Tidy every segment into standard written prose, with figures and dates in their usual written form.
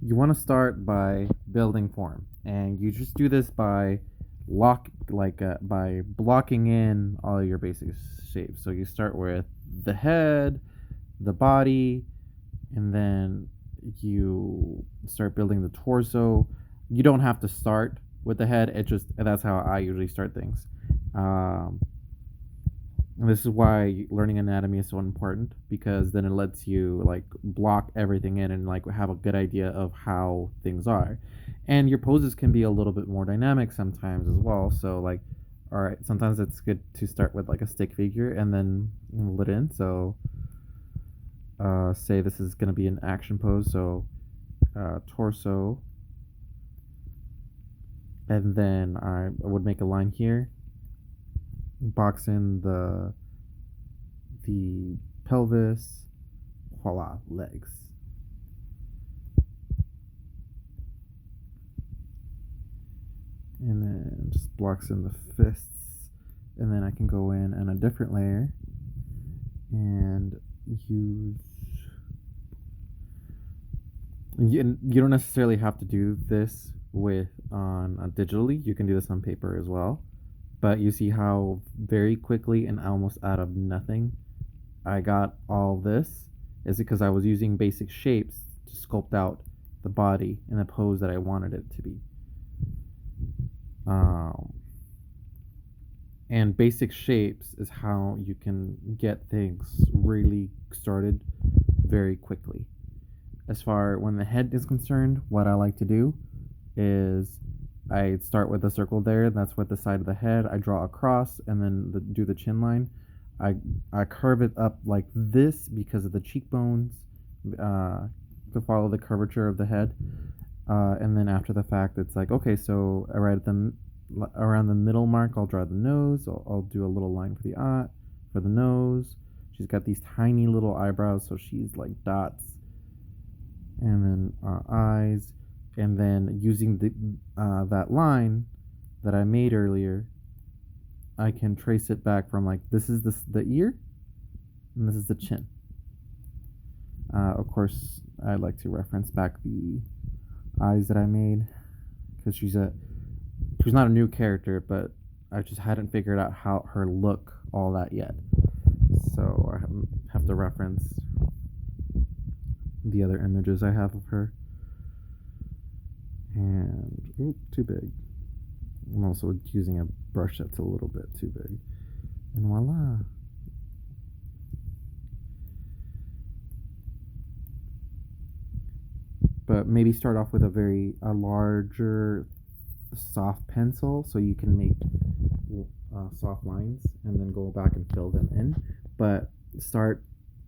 You want to start by building form, and you just do this by by blocking in all your basic shapes. So you start with the head, the body, and then you start building the torso. You don't have to start with the head. It just That's how I usually start things. Um, and this is why learning anatomy is so important, because then it lets you like block everything in and like have a good idea of how things are. And your poses can be a little bit more dynamic sometimes as well. So like, all right, sometimes it's good to start with like a stick figure and then roll it in. So say this is going to be an action pose. So torso, and then I would make a line here, box in the pelvis, voila, legs. And then just blocks in the fists. And then I can go in on a different layer and use. You don't necessarily have to do this with on digitally. You can do this on paper as well. But you see how very quickly and almost out of nothing I got all this is because I was using basic shapes to sculpt out the body in the pose that I wanted it to be. Um, and basic shapes is how you can get things really started very quickly. As far when the head is concerned, what I like to do is I start with a circle there. That's with the side of the head. I draw across and then do the chin line. I I curve it up like this because of the cheekbones, uh, to follow the curvature of the head. And then after the fact, it's like okay, so right at the around the middle mark, I'll draw the nose. I'll do a little line for the eye, for the nose. She's got these tiny little eyebrows, so she's like dots, and then eyes, and then using the that line that I made earlier, I can trace it back from like this is the ear, and this is the chin. Of course, I like to reference back the eyes that I made because she's not a new character, but I just hadn't figured out how her look all that yet. So I have to reference the other images I have of her. And too big. I'm also using a brush that's a little bit too big. And voila. But maybe start off with a larger soft pencil so you can make soft lines and then go back and fill them in. But start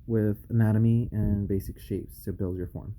with anatomy and basic shapes to build your form.